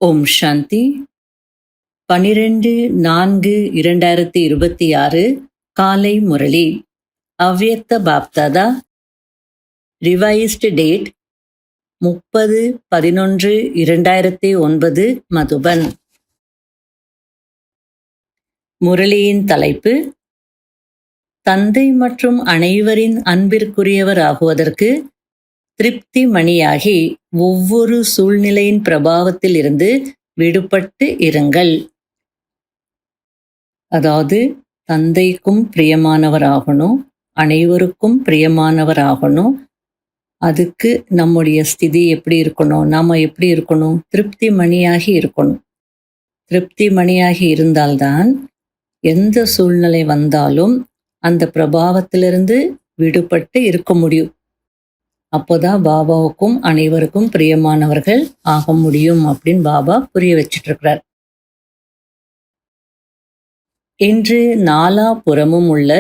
ஓம் சாந்தி. 12/4/2026 காலை முரளி. அவ்யக்த Bapdada. Revised date 30/11/2009 Madhuban. முரளியின் தலைப்பு: தந்தை மற்றும் அனைவரின் அன்பிற்குரியவர் ஆகுவதற்கு திருப்தி மணியாகி ஒவ்வொரு சூழ்நிலையின் பிரபாவத்தில் இருந்து விடுபட்டு இருங்கள். அதாவது தந்தைக்கும் பிரியமானவர் ஆகணும், அனைவருக்கும் பிரியமானவர் ஆகணும். அதுக்கு நம்முடைய ஸ்திதி எப்படி இருக்கணும், நாம எப்படி இருக்கணும்? திருப்தி மணியாகி இருக்கணும். திருப்தி மணியாகி இருந்தால்தான் எந்த சூழ்நிலை வந்தாலும் அந்த பிரபாவத்திலிருந்து விடுபட்டு இருக்க முடியும். அப்போதான் பாபாவுக்கும் அனைவருக்கும் பிரியமானவர்கள் ஆக முடியும் அப்படின்னு பாபா புரிய வச்சிட்டு இருக்கிறார். இன்று நாலாபுறமும் உள்ள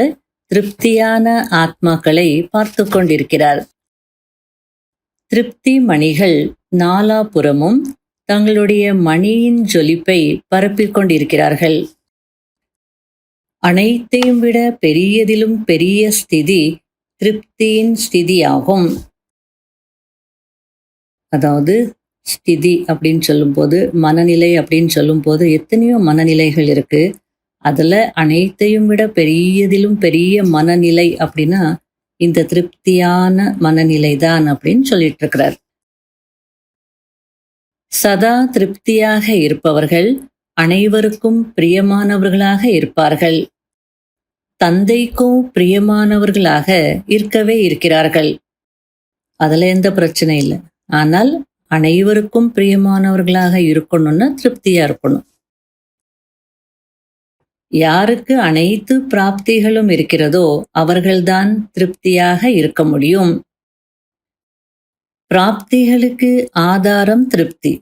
திருப்தியான ஆத்மாக்களை பார்த்து கொண்டிருக்கிறார். திருப்தி மணிகள் நாலாபுறமும் தங்களுடைய மணியின் ஜொலிப்பை பரப்பிக் கொண்டிருக்கிறார்கள். அனைத்தையும் விட பெரியதிலும் பெரிய ஸ்திதி திருப்தியின் ஸ்திதியாகும். அதாவது ஸ்திதி அப்படின்னு சொல்லும்போது, மனநிலை அப்படின்னு சொல்லும்போது எத்தனையோ மனநிலைகள் இருக்கு. அதுல அனைத்தையும் விட பெரியதிலும் பெரிய மனநிலை அப்படின்னா இந்த திருப்தியான மனநிலை தான் அப்படின்னு சொல்லிட்டு இருக்கிறார். சதா திருப்தியாக இருப்பவர்கள் அனைவருக்கும் பிரியமானவர்களாக இருப்பார்கள். தந்தைக்கும் பிரியமானவர்களாக இருக்கவே இருக்கிறார்கள். அதுல எந்த பிரச்சனை இல்லை. ஆனால் அனைவருக்கும் பிரியமானவர்களாக இருக்கணும்னா திருப்தியா இருக்கணும். யாருக்கு அனைத்து பிராப்திகளும் இருக்கிறதோ அவர்கள்தான் திருப்தியாக இருக்க முடியும். பிராப்திகளுக்கு ஆதாரம் திருப்தி.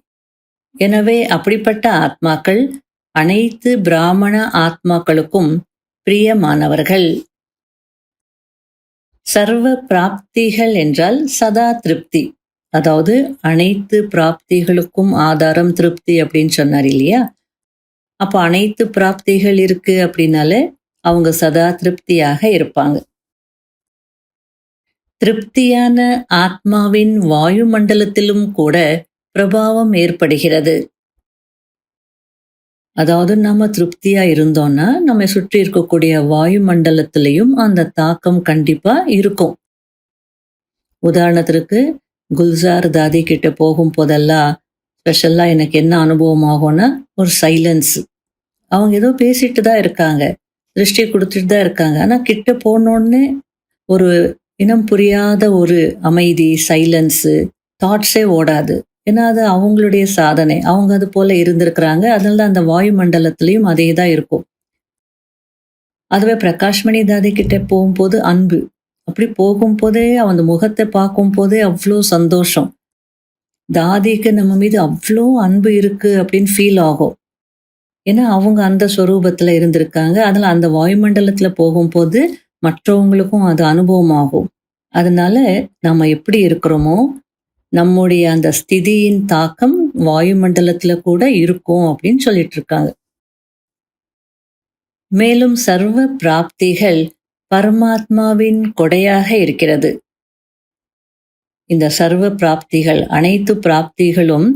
எனவே அப்படிப்பட்ட ஆத்மாக்கள் அனைத்து பிராமண ஆத்மாக்களுக்கும் பிரியமானவர்கள். சர்வ பிராப்திகள் என்றால் சதா திருப்தி. அதாவது அனைத்து பிராப்திகளுக்கும் ஆதாரம் திருப்தி அப்படின்னு சொன்னார் இல்லையா? அப்போ அனைத்து பிராப்திகள் இருக்கு அப்படின்னாலே அவங்க சதா திருப்தியாக இருப்பாங்க. திருப்தியான ஆத்மாவின் வாயுமண்டலத்திலும் கூட பிரபாவம் ஏற்படுகிறது. அதாவது நம்ம திருப்தியா இருந்தோம்னா நம்ம சுற்றி இருக்கக்கூடிய வாயுமண்டலத்திலையும் அந்த தாக்கம் கண்டிப்பா இருக்கும். உதாரணத்திற்கு குல்சார் தாதி கிட்ட போகும் போதெல்லாம் ஸ்பெஷலா எனக்கு என்ன அனுபவம் ஆகும்னா, ஒரு சைலன்ஸ். அவங்க ஏதோ பேசிட்டு தான் இருக்காங்க, திருஷ்டி கொடுத்துட்டு தான் இருக்காங்க. ஆனா கிட்ட போனோடனே ஒரு இனம் புரியாத ஒரு அமைதி, சைலன்ஸு, தாட்ஸே ஓடாது. ஏன்னா அது அவங்களுடைய சாதனை, அவங்க அது போல இருந்திருக்கிறாங்க. அதனால அந்த வாயுமண்டலத்திலையும் அதே தான் இருக்கும். அதுவே பிரகாஷ்மணி தாதி கிட்ட போகும்போது அன்பு, அப்படி போகும்போதே அந்த முகத்தை பார்க்கும் போதே அவ்வளோ சந்தோஷம். தாதிக்கு நம்ம மீது அவ்வளோ அன்பு இருக்கு அப்படின்னு ஃபீல் ஆகும். ஏன்னா அவங்க அந்த ஸ்வரூபத்துல இருந்திருக்காங்க. அதனால அந்த வாயுமண்டலத்துல போகும்போது மற்றவங்களுக்கும் அது அனுபவம் ஆகும். அதனால நம்ம எப்படி இருக்கிறோமோ நம்முடைய அந்த ஸ்திதியின் தாக்கம் வாயுமண்டலத்துல கூட இருக்கும் அப்படின்னு சொல்லிட்டு இருக்காங்க. மேலும் சர்வ பிராப்திகள் பரமாத்மாவின் கொடையாக இருக்கிறது. இந்த சர்வ பிராப்திகள், அனைத்து பிராப்திகளும்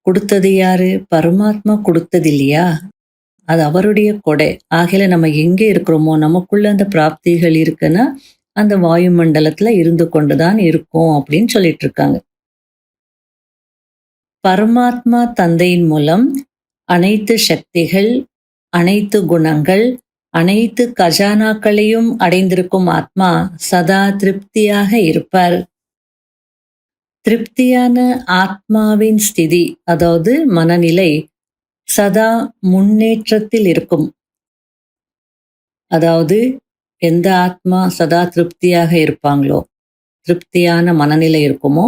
கொடுத்தது யாரு? பரமாத்மா கொடுத்தது இல்லையா? அது அவருடைய கொடை. ஆகையில நம்ம எங்கே இருக்கிறோமோ நமக்குள்ள அந்த பிராப்திகள் இருக்குன்னா அந்த வாயுமண்டலத்துல இருந்து கொண்டுதான் இருக்கும் அப்படின்னு சொல்லிட்டு இருக்காங்க. பரமாத்மா தந்தையின் மூலம் அனைத்து சக்திகள், அனைத்து குணங்கள், அனைத்து கஜானாக்களையும் அடைந்திருக்கும் ஆத்மா சதா திருப்தியாக இருப்பார். திருப்தியான ஆத்மாவின் ஸ்திதி, அதாவது மனநிலை சதா முன்னேற்றத்தில் இருக்கும். அதாவது எந்த ஆத்மா சதா திருப்தியாக இருப்பாங்களோ, திருப்தியான மனநிலை இருக்குமோ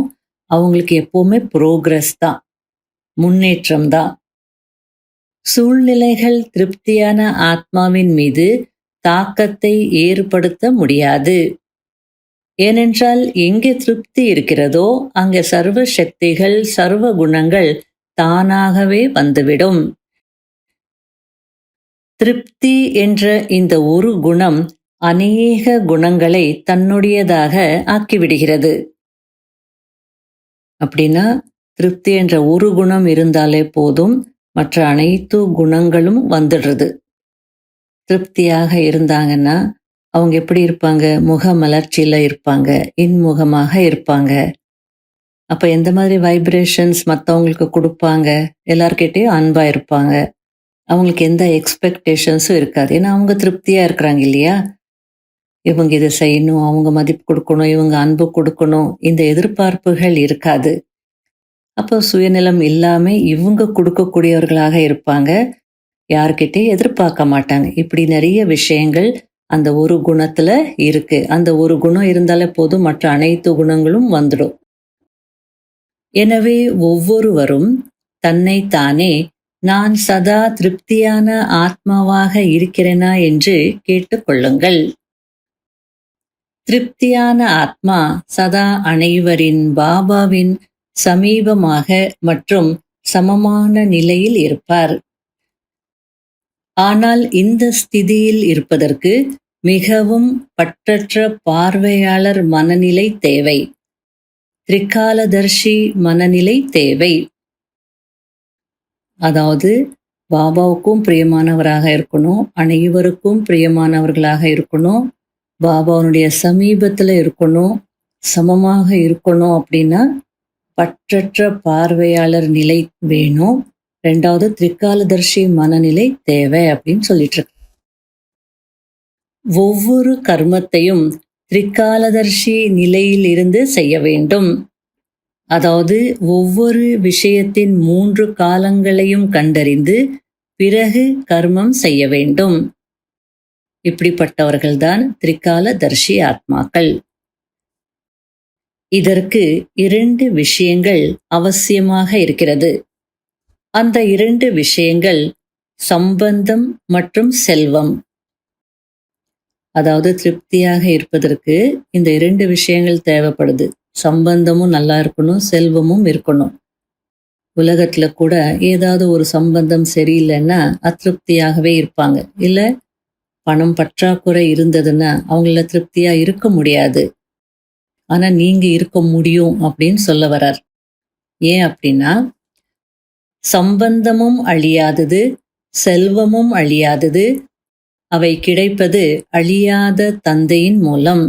அவங்களுக்கு எப்பவுமே புரோகிரஸ் தான், முன்னேற்றம் தான். சூழ்நிலைகள் திருப்தியான ஆத்மாவின் மீது தாக்கத்தை ஏற்படுத்த முடியாது. ஏனென்றால் எங்கே திருப்தி இருக்கிறதோ அங்கே சர்வ சக்திகள், சர்வ குணங்கள் தானாகவே வந்துவிடும். திருப்தி என்ற இந்த ஒரு குணம் அநேக குணங்களை தன்னுடையதாக ஆக்கிவிடுகிறது. அப்படின்னா திருப்தி என்ற ஒரு குணம் இருந்தாலே போதும், மற்ற அனைத்து குணங்களும் வந்துடுறது. திருப்தியாக இருந்தாங்கன்னா அவங்க எப்படி இருப்பாங்க? முகமலர்ச்சியில இருப்பாங்க, இன்முகமாக இருப்பாங்க. அப்ப எந்த மாதிரி வைப்ரேஷன்ஸ் மற்றவங்களுக்கு கொடுப்பாங்க? எல்லார்கிட்டயும் அன்பா இருப்பாங்க. அவங்களுக்கு எந்த எக்ஸ்பெக்டேஷன்ஸும் இருக்காது. ஏன்னா அவங்க திருப்தியா இருக்கிறாங்க இல்லையா? இவங்க இதை செய்யணும், அவங்க மதிப்பு கொடுக்கணும், இவங்க அன்பு கொடுக்கணும், இந்த எதிர்பார்ப்புகள் இருக்காது. அப்போ சுயநலம் இல்லாம இவங்க கொடுக்கக்கூடியவர்களாக இருப்பாங்க. யார்கிட்டயும் எதிர்பார்க்க மாட்டாங்க. இப்படி நிறைய விஷயங்கள் அந்த ஒரு குணத்துல இருக்கு. அந்த ஒரு குணம் இருந்தாலே போதும், மற்ற அனைத்து குணங்களும் வந்துடும். எனவே ஒவ்வொருவரும் தன்னைத்தானே நான் சதா திருப்தியான ஆத்மாவாக இருக்கிறேனா என்று கேட்டுக்கொள்ளுங்கள். திருப்தியான ஆத்மா சதா அனைவரின் பாபாவின் சமீபமாக மற்றும் சமமான நிலையில் இருப்பார். ஆனால் இந்த ஸ்திதியில் இருப்பதற்கு மிகவும் பற்றற்ற பார்வையாளர் மனநிலை தேவை. திரிகாலதர்ஷி மனநிலை தேவை. அதாவது பாபாவுக்கும் பிரியமானவராக இருக்கணும், அனைவருக்கும் பிரியமானவர்களாக இருக்கணும், பாபாவுடைய சமீபத்தில் இருக்கணும், சமமாக இருக்கணும். அப்படின்னா பற்றற்ற பார்வையாளர் நிலை வேணும். ரெண்டாவது திரிகாலதர்ஷி மனநிலை தேவை அப்படின்னு சொல்லிட்டு இருக்கு. ஒவ்வொரு கர்மத்தையும் திரிகாலதர்ஷி நிலையில் இருந்து செய்ய வேண்டும். அதாவது ஒவ்வொரு விஷயத்தின் 3 காலங்களையும் கண்டறிந்து பிறகு கர்மம் செய்ய வேண்டும். இப்படிப்பட்டவர்கள்தான் திரிகாலதர்ஷி ஆத்மாக்கள். இதற்கு 2 விஷயங்கள் அவசியமாக இருக்கிறது. அந்த 2 விஷயங்கள் சம்பந்தம் மற்றும் செல்வம். அதாவது திருப்தியாக இருப்பதற்கு இந்த 2 விஷயங்கள் தேவைப்படுது. சம்பந்தமும் நல்லா இருக்கணும், செல்வமும் இருக்கணும். உலகத்துல கூட ஏதாவது ஒரு சம்பந்தம் சரியில்லைன்னா அதிருப்தியாகவே இருப்பாங்க. இல்ல பணம் பற்றாக்குறை இருந்ததுன்னா அவங்கள திருப்தியா இருக்க முடியாது. ஆனா நீங்க இருக்க முடியும் அப்படின்னு சொல்ல வர்றார். ஏன் அப்படின்னா சம்பந்தமும் அழியாதது, செல்வமும் அழியாதது. அவை கிடைப்பது அழியாத தந்தையின் மூலம்.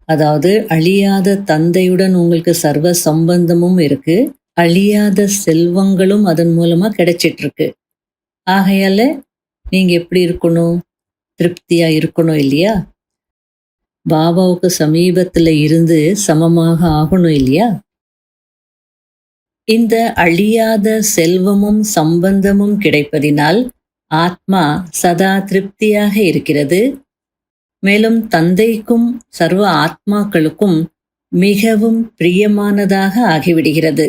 அதாவது அழியாத தந்தையுடன் உங்களுக்கு சர்வ சம்பந்தமும் இருக்கு, அழியாத செல்வங்களும் அதன் மூலமா கிடைச்சிட்டு இருக்கு. ஆகையால நீங்க எப்படி இருக்கணும்? திருப்தியா இருக்கணும் இல்லையா? பாபாவுக்கு சமீபத்துல இருந்து சமமாக ஆகணும் இல்லையா? இந்த அழியாத செல்வமும் சம்பந்தமும் கிடைப்பதினால் ஆத்மா சதா திருப்தியாக இருக்கிறது. மேலும் தந்தைக்கும் சர்வ ஆத்மாக்களுக்கும் மிகவும் பிரியமானதாக ஆகிவிடுகிறது.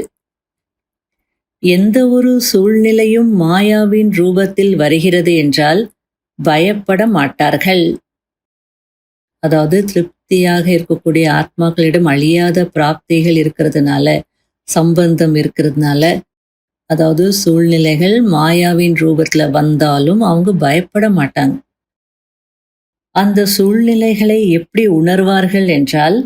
எந்த ஒரு சூழ்நிலையும் மாயாவின் ரூபத்தில் வருகிறது என்றால் பயப்பட மாட்டார்கள். அதாவது திருப்தியாக இருக்கக்கூடிய ஆத்மாக்களிடம் அழியாத பிராப்திகள் இருக்கிறதுனால, சம்பந்தம் இருக்கிறதுனால, அதாவது சூழ்நிலைகள் மாயாவின் ரூபத்துல வந்தாலும் அவங்க பயப்பட மாட்டாங்க. அந்த சூழ்நிலைகளை எப்படி உணர்வார்கள் என்றால்,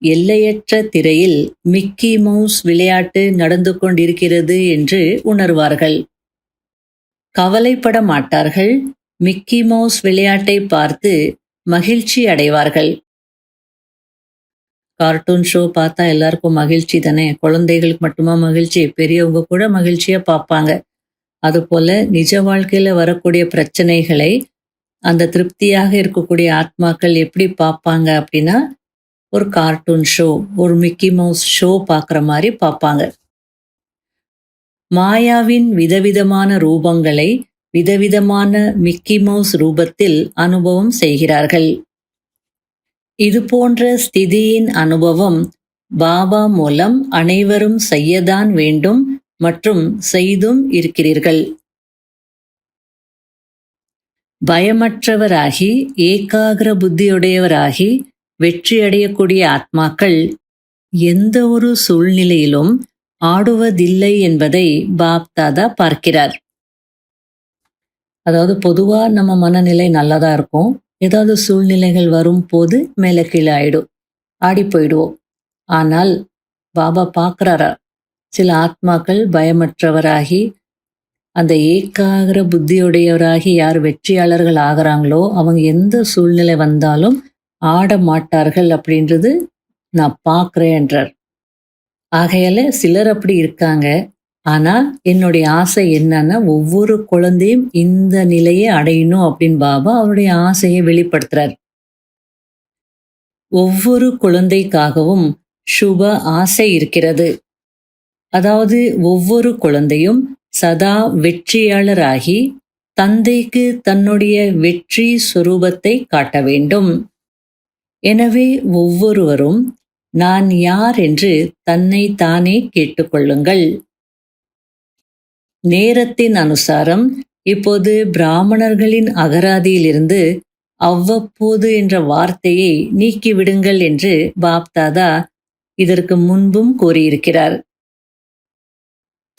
எல்லையற்ற திரையில் மிக்கி மவுஸ் விளையாட்டு நடந்து கொண்டிருக்கிறது என்று உணர்வார்கள். கவலைப்பட மாட்டார்கள். மிக்கி மவுஸ் விளையாட்டை பார்த்து மகிழ்ச்சி அடைவார்கள். கார்ட்டூன் ஷோ பார்த்தா எல்லாருக்கும் மகிழ்ச்சி தானே. குழந்தைகளுக்கு மட்டுமா மகிழ்ச்சி? பெரியவங்க கூட மகிழ்ச்சியா பார்ப்பாங்க. அதுபோல நிஜ வாழ்க்கையில வரக்கூடிய பிரச்சனைகளை அந்த திருப்தியாக இருக்கக்கூடிய ஆத்மாக்கள் எப்படி பார்ப்பாங்க அப்படின்னா, ஒரு கார்ட்டூன் ஷோ, ஒரு மிக்கி மவுஸ் ஷோ பார்க்குற மாதிரி பார்ப்பாங்க. மாயாவின் விதவிதமான ரூபங்களை விதவிதமான மிக்கி மவுஸ் ரூபத்தில் அனுபவம் செய்கிறார்கள். இது போன்ற ஸ்திதியின் அனுபவம் பாபா மூலம் அனைவரும் செய்யத்தான் வேண்டும் மற்றும் செய்தும் இருக்கிறீர்கள். பயமற்றவராகி ஏகாகிர புத்தியுடையவராகி வெற்றி அடையக்கூடிய ஆத்மாக்கள் எந்த ஒரு சூழ்நிலையிலும் ஆடுவதில்லை என்பதை பாப் தாதா பார்க்கிறார். அதாவது பொதுவா நம்ம மனநிலை நல்லதா இருக்கும். ஏதாவது சூழ்நிலைகள் வரும்போது மேல கீழே ஆயிடும், ஆடி போயிடுவோம். ஆனால் பாபா பார்க்கறாரா, சில ஆத்மாக்கள் பயமற்றவராகி அந்த ஏகாகிர புத்தியுடையவராகி யார் வெற்றியாளர்கள் ஆகிறாங்களோ அவங்க எந்த சூழ்நிலை வந்தாலும் ஆட மாட்டார்கள் அப்படின்றது நான் பார்க்கிறேன்றார். ஆகையால சிலர் அப்படி இருக்காங்க. ஆனா என்னுடைய ஆசை என்னன்னா ஒவ்வொரு குழந்தையும் இந்த நிலையை அடையணும் அப்படின்னு பாபா அவருடைய ஆசையை வெளிப்படுத்துறார். ஒவ்வொரு குழந்தைக்காகவும் சுப ஆசை இருக்கிறது. அதாவது ஒவ்வொரு குழந்தையும் சதா வெற்றியாளராகி தந்தைக்கு தன்னுடைய வெற்றி சொரூபத்தை காட்ட வேண்டும். எனவே ஒவ்வொருவரும் நான் யார் என்று தன்னை தானே கேட்டுக்கொள்ளுங்கள். நேரத்தின் அனுசாரம் இப்போது பிராமணர்களின் அகராதியிலிருந்து அவ்வப்போது என்ற வார்த்தையை நீக்கிவிடுங்கள் என்று பாப்தாதா இதற்கு முன்பும் கூறியிருக்கிறார்.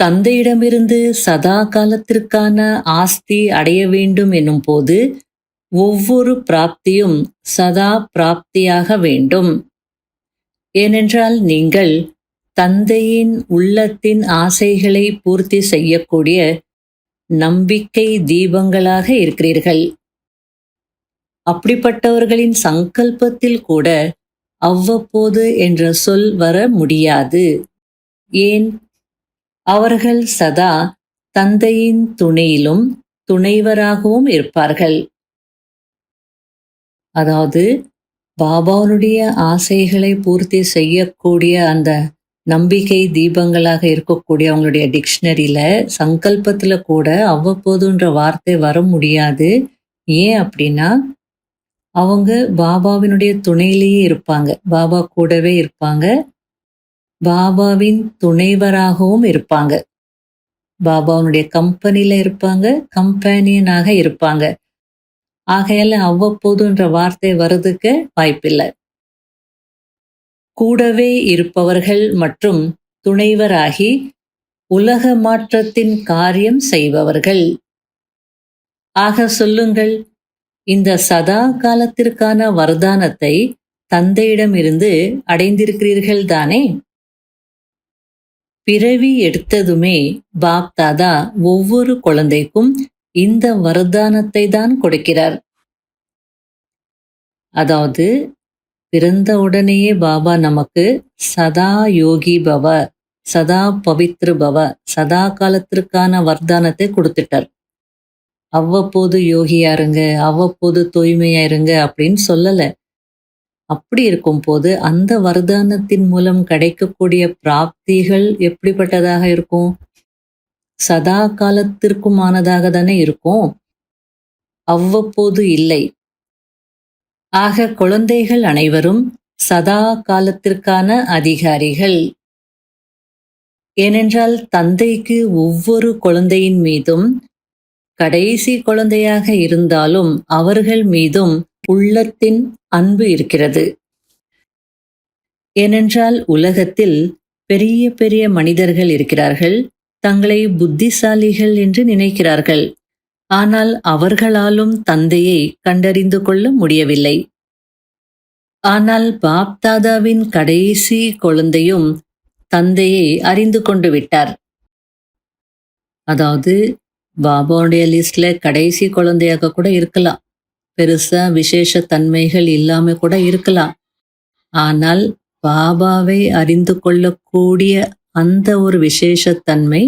தந்தையிடமிருந்து சதா காலத்திற்கான ஆஸ்தி அடைய வேண்டும் என்னும் போது ஒவ்வொரு பிராப்தியும் சதா பிராப்தியாக வேண்டும். ஏனென்றால் நீங்கள் தந்தையின் உள்ளத்தின் ஆசைகளை பூர்த்தி செய்யக்கூடிய நம்பிக்கை தீபங்களாக இருக்கிறீர்கள். அப்படிப்பட்டவர்களின் சங்கல்பத்தில் கூட அவ்வப்போது என்ற சொல் வர முடியாது. ஏன்? அவர்கள் சதா தந்தையின் துணையிலும் துணைவராகவும் இருப்பார்கள். அதாவது பாபாவுடைய ஆசைகளை பூர்த்தி செய்யக்கூடிய அந்த நம்பிக்கை தீபங்களாக இருக்கக்கூடிய அவங்களுடைய டிக்ஷனரியில சங்கல்பத்துல கூட அவ்வப்போதுன்ற வார்த்தை வர முடியாது. ஏன் அப்படின்னா அவங்க பாபாவினுடைய துணையிலேயே இருப்பாங்க, பாபா கூடவே இருப்பாங்க, பாபாவின் துணைவராகவும் இருப்பாங்க, பாபாவுடைய கம்பெனில இருப்பாங்க, கம்பேனியனாக இருப்பாங்க. ஆகையால அவ்வப்போதுன்ற வார்த்தை வர்றதுக்கு வாய்ப்பில்லை. கூடவே இருப்பவர்கள் மற்றும் துணைவராகி உலக மாற்றத்தின் காரியம் செய்பவர்கள். ஆக சொல்லுங்கள், இந்த சதா காலத்திற்கான வரதானத்தை தந்தையிடமிருந்து அடைந்திருக்கிறீர்கள் தானே? பிறவி எடுத்ததுமே பாப் தாதா ஒவ்வொரு குழந்தைக்கும் இந்த வரதானத்தை தான் கொடுக்கிறார். அதாவது பிறந்த உடனேயே பாபா நமக்கு சதா யோகி பவ, சதா பவித்ரு பவ, சதா காலத்திற்கான வரதானத்தை கொடுத்துட்டார். அவ்வப்போது யோகியா இருங்க, அவ்வப்போது தூய்மையா இருங்க அப்படின்னு சொல்லல. அப்படி இருக்கும் போது அந்த வரதானத்தின் மூலம் கிடைக்கக்கூடிய பிராப்திகள் எப்படிப்பட்டதாக இருக்கும்? சதா காலத்திற்குமானதாக தானே இருக்கும், அவ்வப்போது இல்லை. ஆக குழந்தைகள் அனைவரும் சதா காலத்திற்கான அதிகாரிகள். ஏனென்றால் தந்தைக்கு ஒவ்வொரு குழந்தையின் மீதும், கடைசி குழந்தையாக இருந்தாலும் அவர்கள் மீதும் உள்ளத்தின் அன்பு இருக்கிறது. ஏனென்றால் உலகத்தில் பெரிய பெரிய மனிதர்கள் இருக்கிறார்கள், தங்களை புத்திசாலிகள் என்று நினைக்கிறார்கள். ஆனால் அவர்களாலும் தந்தையை கண்டறிந்து கொள்ள முடியவில்லை. ஆனால் பாப்தாதாவின் கடைசி குழந்தையும் தந்தையை அறிந்து கொண்டு விட்டார். அதாவது பாபாவுடைய லிஸ்ட்ல கடைசி குழந்தையாக கூட இருக்கலாம், பெருசா விசேஷ தன்மைகள் இல்லாம கூட இருக்கலாம். ஆனால் பாபாவை அறிந்து கொள்ளக்கூடிய அந்த ஒரு விசேஷத்தன்மை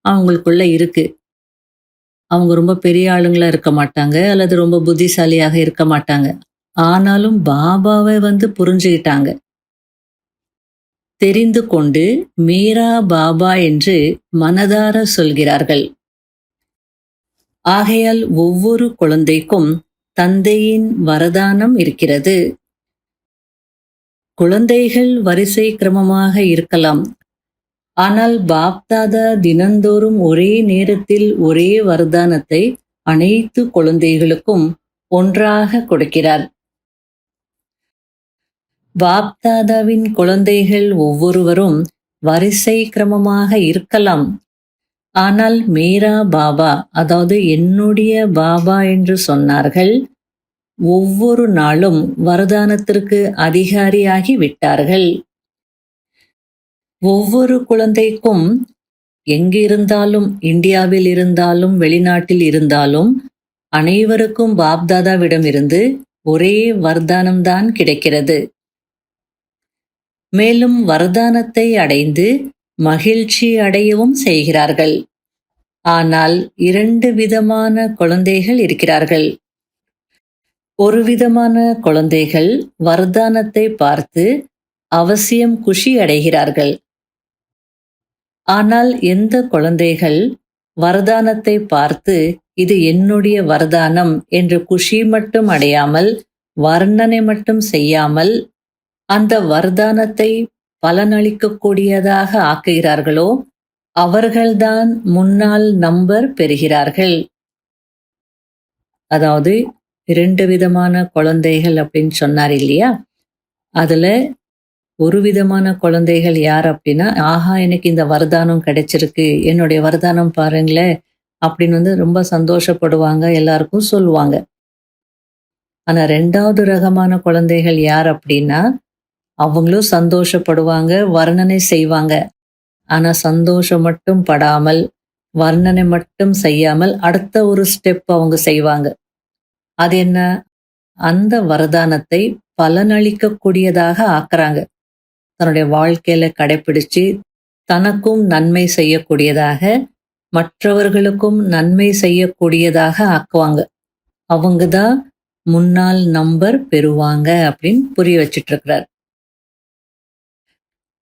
அவங்களுக்குள்ள இருக்கு. அவங்க ரொம்ப பெரிய ஆளுங்களா இருக்க மாட்டாங்க, அல்லது ரொம்ப புத்திசாலியாக இருக்க மாட்டாங்க. ஆனாலும் பாபாவை புரிஞ்சுக்கிட்டாங்க. தெரிந்து கொண்டு மீரா பாபா என்று மனதார சொல்கிறார்கள். ஆகையால் ஒவ்வொரு குழந்தைக்கும் தந்தையின் வரதானம் இருக்கிறது. குழந்தைகள் வரிசை கிரமமாக இருக்கலாம், ஆனால் பாப்தாதா தினந்தோறும் ஒரே நேரத்தில் ஒரே வரதானத்தை அனைத்து குழந்தைகளுக்கும் ஒன்றாக கொடுக்கிறார். பாப்தாதாவின் குழந்தைகள் ஒவ்வொருவரும் வரிசை கிரமமாக இருக்கலாம். ஆனால் மேரா பாபா, அதாவது என்னுடைய பாபா என்று சொன்னார்கள், ஒவ்வொரு நாளும் வரதானத்திற்கு அதிகாரியாகி விட்டார்கள். ஒவ்வொரு குழந்தைக்கும் எங்கு இருந்தாலும், இந்தியாவில் இருந்தாலும் வெளிநாட்டில் இருந்தாலும், அனைவருக்கும் பாப்தாதாவிடமிருந்து ஒரே வரதானம்தான் கிடைக்கிறது. மேலும் வரதானத்தை அடைந்து மகிழ்ச்சி அடையவும் செய்கிறார்கள். ஆனால் 2 விதமான குழந்தைகள் இருக்கிறார்கள். ஒரு விதமான குழந்தைகள் வரதானத்தை பார்த்து அவசியம் குஷி அடைகிறார்கள். ஆனால் எந்த குழந்தைகள் வரதானத்தை பார்த்து இது என்னுடைய வரதானம் என்று குஷி மட்டும் அடையாமல், வர்ணனை மட்டும் செய்யாமல், அந்த வரதானத்தை பலனளிக்கக்கூடியதாக ஆக்குகிறார்களோ அவர்கள்தான் முன்னாள் நம்பர் பெறுகிறார்கள். அதாவது 2 விதமான குழந்தைகள் அப்படின்னு சொன்னார் இல்லையா? அதுல ஒரு விதமான குழந்தைகள் யார் அப்படின்னா, ஆஹா எனக்கு இந்த வரதானம் கிடைச்சிருக்கு, என்னுடைய வரதானம் பாருங்களேன் அப்படின்னு ரொம்ப சந்தோஷப்படுவாங்க, எல்லாருக்கும் சொல்லுவாங்க. ஆனா 2வது ரகமான குழந்தைகள் யார் அப்படின்னா, அவங்களும் சந்தோஷப்படுவாங்க, வர்ணனை செய்வாங்க. ஆனா சந்தோஷம் மட்டும் படாமல், வர்ணனை மட்டும் செய்யாமல் அடுத்த ஒரு ஸ்டெப் அவங்க செய்வாங்க. அது என்ன? அந்த வரதானத்தை பலனளிக்கக்கூடியதாக ஆக்குறாங்க. தன்னுடைய வாழ்க்கையில கடைபிடிச்சு தனக்கும் நன்மை செய்யக்கூடியதாக, மற்றவர்களுக்கும் நன்மை செய்யக்கூடியதாக ஆக்குவாங்க. அவங்க தான் முன்னாள் நம்பர் பெறுவாங்க அப்படின்னு புரிய வச்சிட்டு இருக்கிறார்.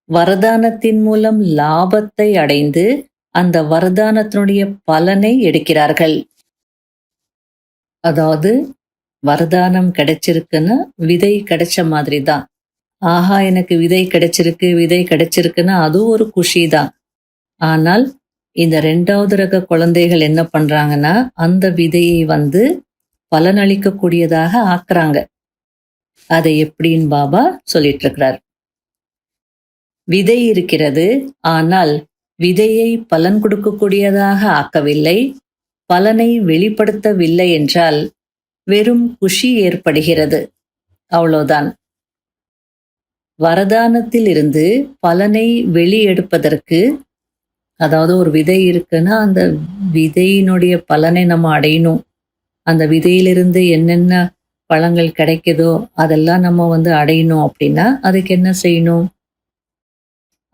வரதானத்தின் மூலம் லாபத்தை அடைந்து அந்த வரதானத்தினுடைய பலனை எடுக்கிறார்கள். அதாவது வரதானம் கிடைச்சிருக்குன்னா விதை கிடைச்ச மாதிரி தான். ஆஹா எனக்கு விதை கிடைச்சிருக்கு, விதை கிடைச்சிருக்குன்னா அது ஒரு குஷி தான். ஆனால் இந்த 2வது ரக குழந்தைகள் என்ன பண்றாங்கன்னா, அந்த விதையை பலனளிக்கக்கூடியதாக ஆக்குறாங்க. அதை எப்படின்னு பாபா சொல்லிட்டு இருக்கிறார். விதை இருக்கிறது, ஆனால் விதையை பலன் கொடுக்கக்கூடியதாக ஆக்கவில்லை, பலனை வெளிப்படுத்தவில்லை என்றால் வெறும் குஷி ஏற்படுகிறது, அவ்வளோதான். வரதானத்தில் இருந்து பலனை வெளியெடுப்பதற்கு, அதாவது ஒரு விதை இருக்குன்னா அந்த விதையினுடைய பலனை நம்ம அடையணும். அந்த விதையிலிருந்து என்னென்ன பழங்கள் கிடைக்குதோ அதெல்லாம் நம்ம அடையணும் அப்படின்னா அதுக்கு என்ன செய்யணும்?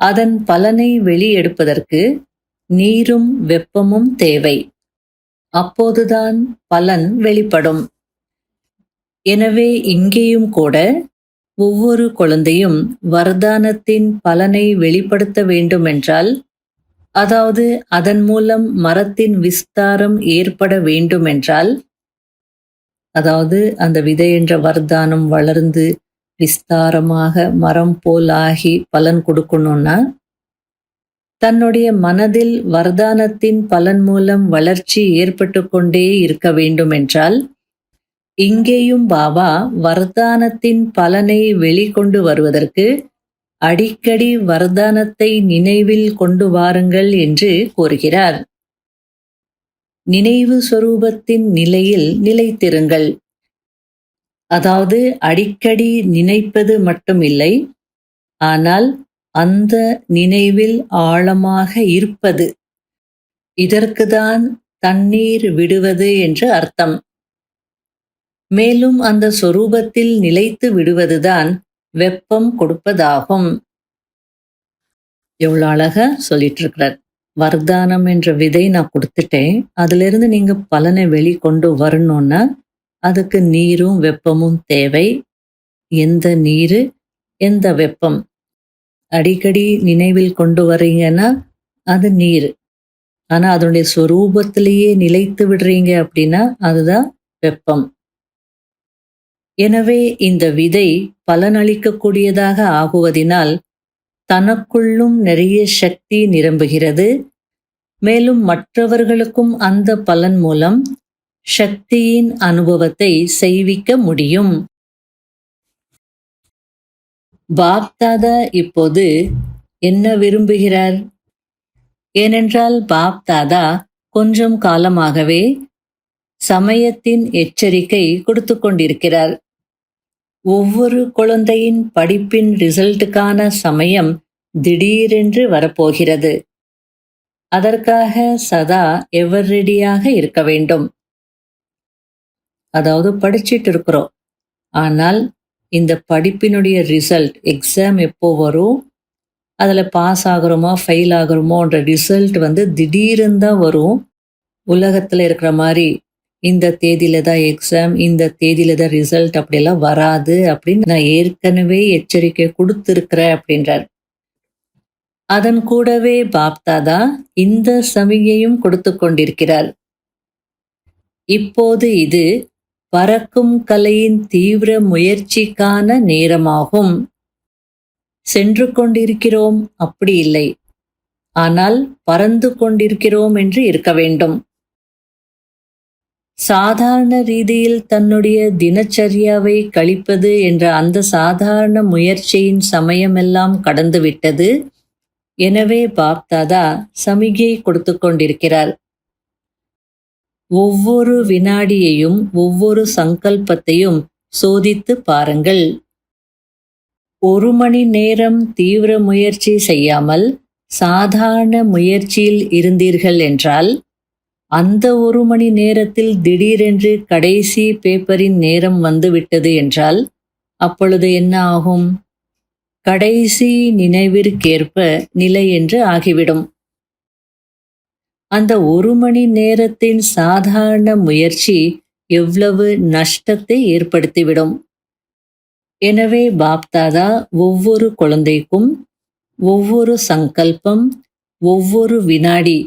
அதன் பலனை வெளியெடுப்பதற்கு நீரும் வெப்பமும் தேவை. அப்போதுதான் பலன் வெளிப்படும். எனவே இங்கேயும் கூட ஒவ்வொரு குழந்தையும் வரதானத்தின் பலனை வெளிப்படுத்த வேண்டுமென்றால், அதாவது அதன் மூலம் மரத்தின் விஸ்தாரம் ஏற்பட வேண்டுமென்றால், அதாவது அந்த விதை என்ற வரதானம் வளர்ந்து விஸ்தாரமாக மரம் போல் ஆகி பலன் கொடுக்கணும்னா, தன்னுடைய மனதில் வரதானத்தின் பலன் மூலம் வளர்ச்சி ஏற்பட்டு கொண்டே இருக்க வேண்டுமென்றால், இங்கேயும் பாபா வரதானத்தின் பலனை வெளிக்கொண்டு வருவதற்கு அடிக்கடி வரதானத்தை நினைவில் கொண்டு வாருங்கள் என்று கூறுகிறார். நினைவு சொரூபத்தின் நிலையில் நிலைத்திருங்கள். அதாவது அடிக்கடி நினைப்பது மட்டுமில்லை, ஆனால் அந்த நினைவில் ஆழமாக இருப்பது. இதற்குதான் தண்ணீர் விடுவது என்று அர்த்தம். மேலும் அந்த சொரூபத்தில் நிலைத்து விடுவதுதான் வெப்பம் கொடுப்பதாகும். எவ்வளவு அழகா சொல்லிட்டு இருக்கிறார். வரதானம் என்ற விதை நான் கொடுத்துட்டேன், அதுல இருந்து நீங்க பலனை வெளிக்கொண்டு வரணும்னா அதுக்கு நீரும் வெப்பமும் தேவை. எந்த நீரு, எந்த வெப்பம்? அடிக்கடி நினைவில் கொண்டு வர்றீங்கன்னா அது நீர். ஆனா அதனுடைய சொரூபத்திலேயே நிலைத்து விடுறீங்க அப்படின்னா அதுதான் வெப்பம். எனவே இந்த விதை பலனளிக்கக்கூடியதாக ஆகுவதினால் தனக்குள்ளும் நிறைய சக்தி நிரம்புகிறது. மேலும் மற்றவர்களுக்கும் அந்த பலன் மூலம் சக்தியின் அனுபவத்தை செய்விக்க முடியும். பாப்தாதா இப்போது என்ன விரும்புகிறார்? ஏனென்றால் பாப் தாதா கொஞ்சம் காலமாகவே சமயத்தின் எச்சரிக்கை கொடுத்து கொண்டிருக்கிறார். ஒவ்வொரு குழந்தையின் படிப்பின் ரிசல்ட்டுக்கான சமயம் திடீரென்று வரப்போகிறது. அதற்காக சதா எவர் ரெடியாக இருக்க வேண்டும். அதாவது படிச்சிட்டு இருக்கிறோம், ஆனால் இந்த படிப்பினுடைய ரிசல்ட் எக்ஸாம் எப்போ வரும், அதில் பாஸ் ஆகுறோமா ஃபெயில் ஆகுறோமோன்ற ரிசல்ட் திடீர்னு தான் வரும். உலகத்தில் இருக்கிற மாதிரி இந்த தேதியில தான் எக்ஸாம், இந்த தேதியில தான் ரிசல்ட் அப்படியெல்லாம் வராது அப்படின்னு நான் ஏற்கனவே எச்சரிக்கை கொடுத்துருக்கிறேன் அப்படின்றார். அதன் கூடவே பாப்தாதா இந்த சமிகையும் கொடுத்து கொண்டிருக்கிறார். இப்போது இது பறக்கும் கலையின் தீவிர முயற்சிக்கான நேரமாகும். சென்று கொண்டிருக்கிறோம் அப்படி இல்லை, ஆனால் பறந்து கொண்டிருக்கிறோம் என்று இருக்க வேண்டும். சாதாரண ரீதியில் தன்னுடைய தினச்சரியாவை கழிப்பது என்ற அந்த சாதாரண முயற்சியின் சமயமெல்லாம் கடந்துவிட்டது. எனவே பாப்தாதா சமிகை கொடுத்து கொண்டிருக்கிறார். ஒவ்வொரு வினாடியையும் ஒவ்வொரு சங்கல்பத்தையும் சோதித்து பாருங்கள். 1 மணி நேரம் தீவிர முயற்சி செய்யாமல் சாதாரண முயற்சியில் இருந்தீர்கள் என்றால், அந்த 1 மணி நேரத்தில் திடீரென்று கடைசி பேப்பரின் நேரம் வந்துவிட்டது என்றால் அப்பொழுது என்ன ஆகும்? கடைசி நினைவிற்கேற்ப நிலை என்று ஆகிவிடும். அந்த 1 மணி நேரத்தின் சாதாரண முயற்சி எவ்வளவு நஷ்டத்தை ஏற்படுத்திவிடும். எனவே பாப்தாதா ஒவ்வொரு குழந்தைக்கும் ஒவ்வொரு சங்கல்பம், ஒவ்வொரு வினாடி,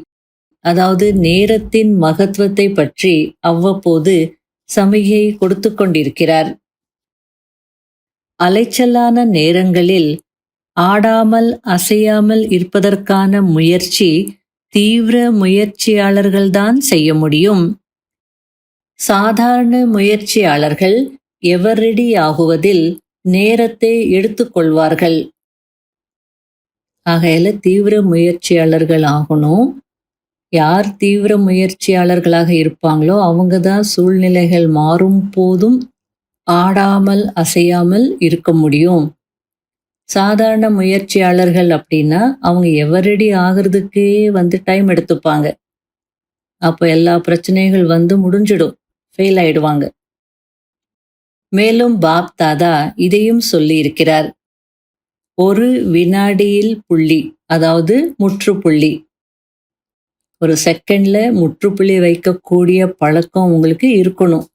அதாவது நேரத்தின் மகத்துவத்தை பற்றி அவ்வப்போது சமிகை கொடுத்து கொண்டிருக்கிறார். அலைச்சலான நேரங்களில் ஆடாமல் அசையாமல் இருப்பதற்கான முயற்சி தீவிர முயற்சியாளர்கள்தான் செய்ய முடியும். சாதாரண முயற்சியாளர்கள் எவர் ரெடி ஆகுவதில் நேரத்தை எடுத்துக்கொள்வார்கள். ஆகையால தீவிர முயற்சியாளர்கள் ஆகணும். யார் தீவிர முயற்சியாளர்களாக இருப்பாங்களோ அவங்க தான் சூழ்நிலைகள் மாறும் போதும் ஆடாமல் அசையாமல் இருக்க முடியும். சாதாரண முயற்சியாளர்கள் அப்படின்னா அவங்க எவரடி ஆகிறதுக்கே டைம் எடுத்துப்பாங்க. அப்போ எல்லா பிரச்சனைகள் முடிஞ்சிடும், ஃபெயில் ஆயிடுவாங்க. மேலும் பாப் தாதா இதையும் சொல்லி இருக்கிறார். ஒரு வினாடியில் புள்ளி, அதாவது முற்றுப்புள்ளி. ஒரு செகண்ட்ல முற்றுப்புள்ளி வைக்கக்கூடிய பழக்கம் உங்களுக்கு இருக்கணும்.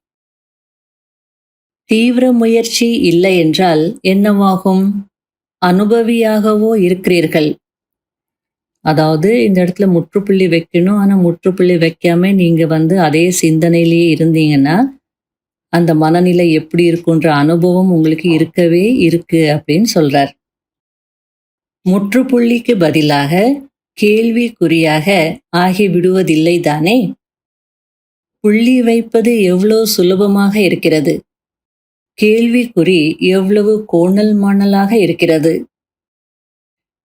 தீவிர முயற்சி இல்லை என்றால் என்னவாகும்? அனுபவியாகவோ இருக்கிறீர்கள். அதாவது இந்த இடத்துல முற்றுப்புள்ளி வைக்கணும், ஆனா முற்றுப்புள்ளி வைக்காம நீங்க அதே சிந்தனையிலேயே இருந்தீங்கன்னா அந்த மனநிலை எப்படி இருக்குன்ற அனுபவம் உங்களுக்கு இருக்கவே இருக்கு அப்படின்னு சொல்றார். முற்றுப்புள்ளிக்கு பதிலாக கேள்விக்குறியாக ஆகிவிடுவதில்லை தானே? புள்ளி வைப்பது எவ்வளவு சுலபமாக இருக்கிறது, கேள்விக்குறி எவ்வளவு கோணல் மாணலாக இருக்கிறது.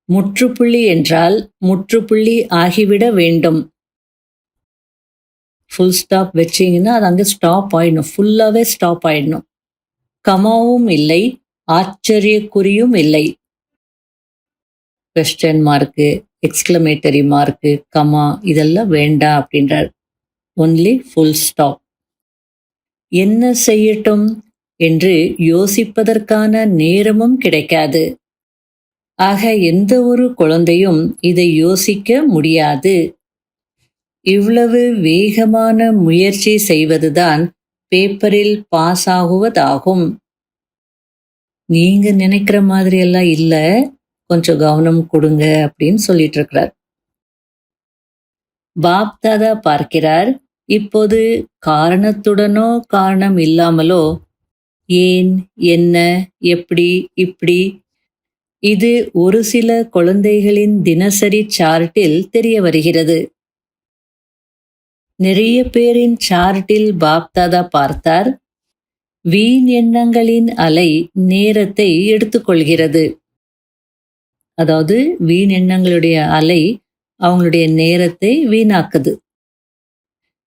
முற்றுப்புள்ளி என்றால் முற்றுப்புள்ளி ஆகிவிட வேண்டும். ஃபுல் ஸ்டாப் வச்சிங்கன்னா அது அங்கே ஸ்டாப் ஆயிடணும், ஃபுல்லாவே ஸ்டாப் ஆயிடணும். கமாவும் இல்லை, ஆச்சரியக்குறியும் இல்லை. Question mark, exclamatory mark, comma இதெல்லாம் வேண்டாம் அப்படின்றார். Only full stop. என்ன செய்யட்டும் என்று யோசிப்பதற்கான நேரமும் கிடைக்காது. ஆக எந்த ஒரு குழந்தையும் இதை யோசிக்க முடியாது. இவ்வளவு வேகமான முயற்சி செய்வதுதான் பேப்பரில் பாஸ் ஆகுவதாகும். நீங்க நினைக்கிற மாதிரி எல்லாம் இல்ல, கொஞ்சம் கவனம் கொடுங்க அப்படின்னு சொல்லிட்டு இருக்கிறார். பாப் தாதா பார்க்கிறார், இப்போது காரணத்துடனோ காரணம் இல்லாமலோ ஏன், என்ன, எப்படி, இப்படி, இது ஒரு சில குழந்தைகளின் தினசரி சார்ட்டில் தெரிய வருகிறது. நிறைய பேரின் சார்ட்டில் பாப்தாதா பார்த்தார், வீண் எண்ணங்களின் அலை நேரத்தை எடுத்துக்கொள்கிறது. அதாவது வீண் எண்ணங்களுடைய அலை அவங்களுடைய நேரத்தை வீணாக்குது.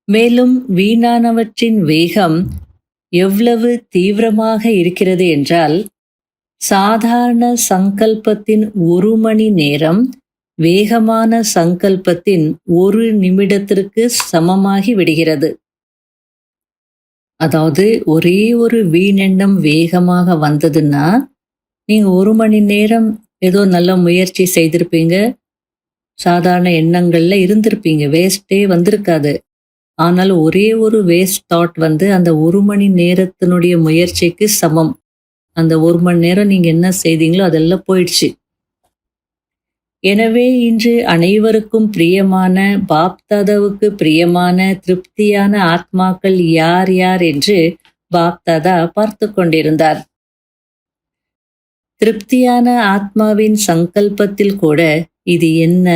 மேலும் வீணானவற்றின் வேகம் எவ்வளவு தீவிரமாக இருக்கிறது என்றால், சாதாரண சங்கல்பத்தின் 1 மணி நேரம் வேகமான சங்கல்பத்தின் 1 நிமிடத்திற்கு சமமாகி விடுகிறது. அதாவது ஒரே ஒரு வீணெண்ணம் வேகமாக வந்ததுன்னா, நீங்க 1 மணி நேரம் ஏதோ நல்ல முயற்சி செய்திருப்பீங்க. சாதாரண எண்ணங்கள்ல இருந்திருப்பீங்க. வேஸ்ட்டே வந்திருக்காது. ஆனால் ஒரே ஒரு வேஸ்ட் தாட் வந்து அந்த 1 மணி நேரத்தினுடைய முயற்சிக்கு சமம். அந்த 1 மணி நேரம் நீங்க என்ன செய்தீங்களோ அதெல்லாம் போயிடுச்சு. எனவே இன்று அனைவருக்கும் பிரியமான, பாப்தாதாவுக்கு பிரியமான, திருப்தியான ஆத்மாக்கள் யார் யார் என்று பாப்தாதா பார்த்து கொண்டிருந்தார். திருப்தியான ஆத்மாவின் சங்கல்பத்தில் கூட இது என்ன,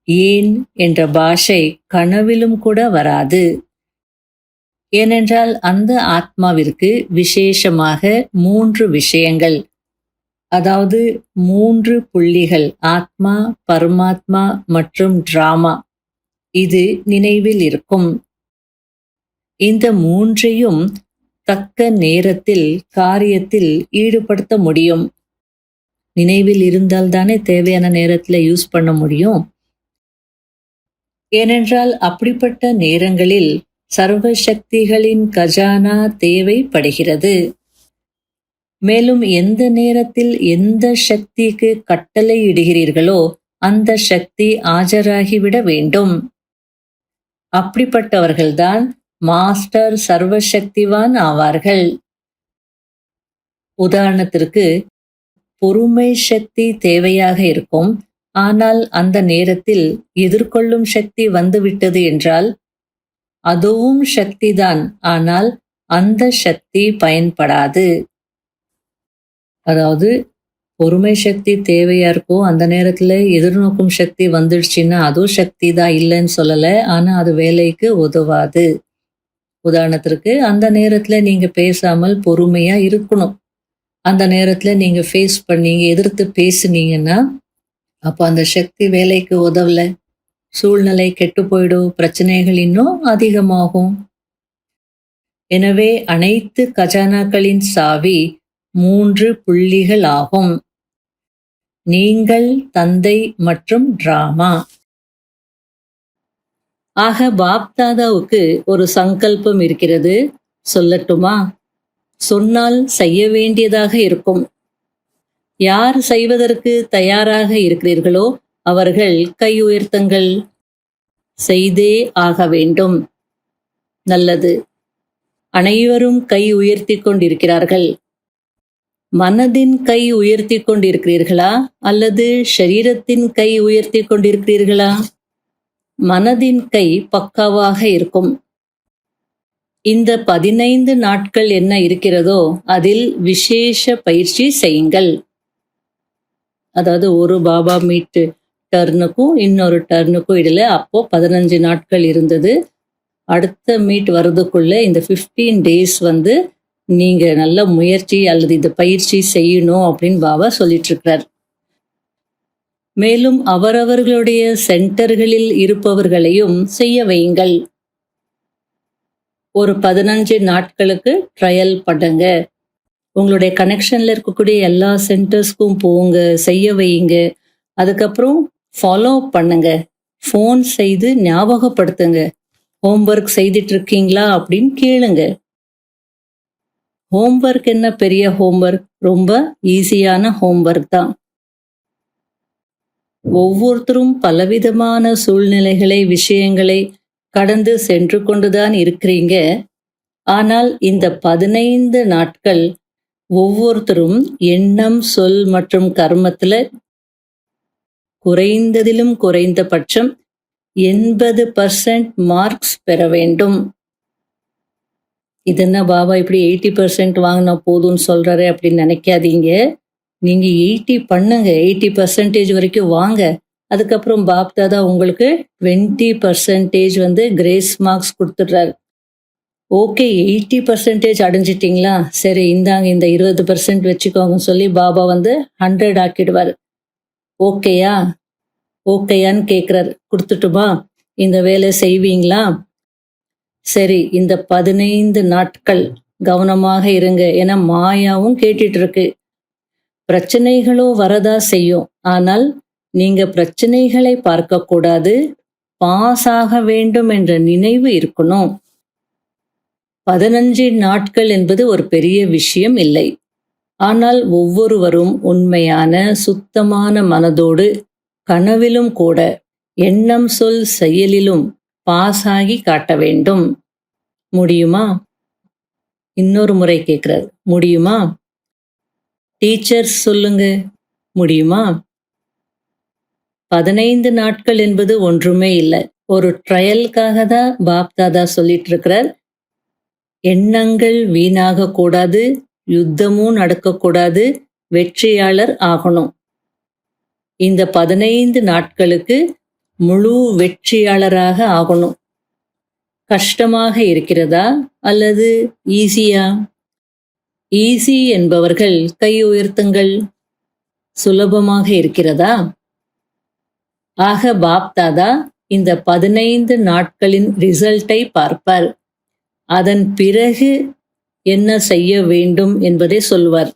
ஏன் என்ற பாஷை கனவிலும் கூட வராது. ஏனென்றால் அந்த ஆத்மாவிற்கு விசேஷமாக 3 விஷயங்கள், அதாவது 3 புள்ளிகள், ஆத்மா, பரமாத்மா மற்றும் டிராமா, இது நினைவில் இருக்கும். இந்த 3ஐயும் தக்க நேரத்தில் காரியத்தில் ஈடுபடுத்த முடியும். நினைவில் இருந்தால் தானே தேவையான நேரத்தில் யூஸ் பண்ண முடியும். ஏனென்றால் அப்படிப்பட்ட நேரங்களில் சர்வசக்திகளின் கஜானா தேவைப்படுகிறது. மேலும் எந்த நேரத்தில் எந்த சக்திக்கு கட்டளை இடுகிறீர்களோ அந்த சக்தி ஆஜராகிவிட வேண்டும். அப்படிப்பட்டவர்கள்தான் மாஸ்டர் சர்வசக்திவான் ஆவார்கள். உதாரணத்திற்கு பொறுமை சக்தி தேவையாக இருக்கும். ஆனால் அந்த நேரத்தில் எதிர்கொள்ளும் சக்தி வந்துவிட்டது என்றால் அதுவும் சக்திதான், ஆனால் அந்த சக்தி பயன்படாது. அதாவது பொறுமை சக்தி தேவையா இருக்கும், அந்த நேரத்துல எதிர்நோக்கும் சக்தி வந்துடுச்சுன்னா அதுவும் சக்தி தான், இல்லைன்னு சொல்லல. ஆனா அது வேலைக்கு உதவாது. உதாரணத்திற்கு அந்த நேரத்துல நீங்க பேசாமல் பொறுமையா இருக்கணும். அந்த நேரத்துல நீங்க ஃபேஸ் பண்ணீங்க, எதிர்த்து பேசுனீங்கன்னா அப்போ அந்த சக்தி வேலைக்கு உதவல, சூழ்நிலை கெட்டு போயிடும், பிரச்சனைகள் இன்னும் அதிகமாகும். எனவே அனைத்து கஜானாக்களின் சாவி 3 புள்ளிகள் ஆகும். நீங்கள், தந்தை மற்றும் டிராமா. ஆக பாப்தாதாவுக்கு ஒரு சங்கல்பம் இருக்கிறது. சொல்லட்டுமா? சொன்னால் செய்ய வேண்டியதாக இருக்கும். யார் செய்வதற்கு தயாராக இருக்கிறீர்களோ அவர்கள் கை உயர்த்துங்கள். செய்தே ஆக வேண்டும். நல்லது. அனைவரும் கை உயர்த்தி கொண்டிருக்கிறார்கள். மனதின் கை உயர்த்தி கொண்டிருக்கிறீர்களா அல்லது ஷரீரத்தின் கை உயர்த்தி கொண்டிருக்கிறீர்களா? மனதின் கை பக்காவாக இருக்கும். இந்த 15 நாட்கள் என்ன இருக்கிறதோ அதில் விசேஷ பயிற்சி செய்யுங்கள். அதாவது ஒரு பாபா மீட் டர்னுக்கும் இன்னொரு டர்னுக்கும் இடையில அப்போ 15 நாட்கள் இருந்தது. அடுத்த மீட் வர்றதுக்குள்ள இந்த 15 டேஸ் வந்து நீங்க நல்ல முயற்சி அல்லது இந்த பயிற்சி செய்யணும் அப்படின்னு பாபா சொல்லிட்டு இருக்கிறார். மேலும் அவரவர்களுடைய சென்டர்களில் இருப்பவர்களையும் செய்ய வையுங்கள். ஒரு 15 நாட்களுக்கு ட்ரையல் பண்ணுங்க. உங்களுடைய கனெக்ஷன்ல இருக்கக்கூடிய எல்லா சென்டர்ஸ்க்கும் போங்க, செய்ய வையுங்க. அதுக்கப்புறம் ஃபாலோ பண்ணுங்க. ஃபோன் செய்து ஞாபகப்படுத்துங்க. ஹோம்ஒர்க் செய்துட்டு இருக்கீங்களா அப்படின்னு கேளுங்க. ஹோம்ஒர்க் என்ன பெரிய ஹோம்ஒர்க்? ரொம்ப ஈஸியான ஹோம்ஒர்க் தான். ஒவ்வொருத்தரும் பலவிதமான சூழ்நிலைகளை, விஷயங்களை கடந்து சென்று கொண்டுதான் இருக்கிறீங்க. ஆனால் இந்த 15 நாட்கள் ஒவ்வொருத்தரும் எண்ணம், சொல் மற்றும் கர்மத்துல குறைந்ததிலும் குறைந்தபட்சம் 80% மார்க்ஸ் பெற வேண்டும். இதென்ன பாபா இப்படி 80% வாங்கினா போதும்னு சொல்றாரு அப்படின்னு நினைக்காதீங்க. நீங்க 80 பண்ணுங்க, 80% வரைக்கும் வாங்க. அதுக்கப்புறம் பாப்தாதா உங்களுக்கு 20% வந்து கிரேஸ் மார்க்ஸ் கொடுத்துடுறாரு. ஓகே, 80% அடைஞ்சிட்டிங்களா, சரி இந்தாங்க இந்த 20% வச்சுக்கோங்க சொல்லி பாபா வந்து 100 ஆக்கிடுவார். ஓகேயா? ஓகேயான்னு கேட்குறார். கொடுத்துட்டுமா? இந்த வேலை செய்வீங்களா? சரி, இந்த 15 நாட்கள் கவனமாக இருங்க. ஏன்னா மாயாவும் கேட்டுட்டு இருக்கு. பிரச்சனைகளோ வரதா செய்யும். ஆனால் நீங்க பிரச்சனைகளை பார்க்கக்கூடாது. பாஸ் ஆக வேண்டும் என்ற நினைவு இருக்கணும். 15 நாட்கள் என்பது ஒரு பெரிய விஷயம் இல்லை. ஆனால் ஒவ்வொருவரும் உண்மையான சுத்தமான மனதோடு கனவிலும் கூட எண்ணம் சொல் செயலிலும் பாஸ் ஆகி காட்ட வேண்டும். முடியுமா? இன்னொரு முறை கேட்கிறார். முடியுமா? டீச்சர்ஸ் சொல்லுங்க. முடியுமா? 15 நாட்கள் என்பது ஒன்றுமே இல்லை. ஒரு ட்ரையலுக்காக தான் பாப் தாதா சொல்லிட்டு இருக்கிறார். எண்ணங்கள் வீணாக கூடாது, யுத்தமும் நடக்கக்கூடாது, வெற்றியாளர் ஆகணும். இந்த 15 நாட்களுக்கு முழு வெற்றியாளராக ஆகணும். கஷ்டமாக இருக்கிறதா அல்லது ஈஸியா? ஈஸி என்பவர்கள் கை உயர்த்துங்கள். சுலபமாக இருக்கிறதா? ஆக பாப் தாதா இந்த 15 நாட்களின் ரிசல்ட்டை பார்ப்பார். அதன் பிறகு என்ன செய்ய வேண்டும் என்பதை சொல்வார்.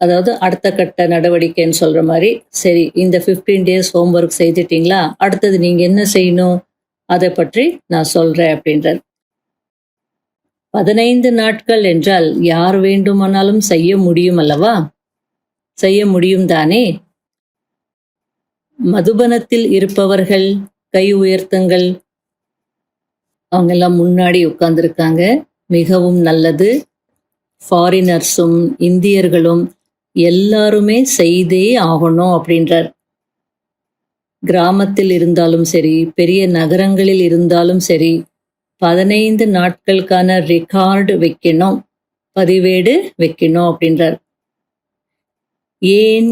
அதாவது அடுத்த கட்ட நடவடிக்கைன்னு சொல்ற மாதிரி, சரி இந்த 15 டேஸ் ஹோம்ஒர்க் செய்துட்டீங்களா, அடுத்தது நீங்க என்ன செய்யணும் அதை பற்றி நான் சொல்றேன் அப்படின்றார். 15 நாட்கள் என்றால் யார் வேண்டுமானாலும் செய்ய முடியும் அல்லவா? செய்ய முடியும் தானே? மதுபனத்தில் இருப்பவர்கள் கை உயர்த்துங்கள். அவங்க எல்லாம் முன்னாடி உட்கார்ந்துருக்காங்க. மிகவும் நல்லது. ஃபாரினர்ஸும் இந்தியர்களும் எல்லாருமே செய்தே ஆகணும் அப்படின்றார். கிராமத்தில் இருந்தாலும் சரி, பெரிய நகரங்களில் இருந்தாலும் சரி, 15 நாட்களுக்கான ரெக்கார்டு வைக்கணும், பதிவேடு வைக்கணும் அப்படின்றார். ஏன்,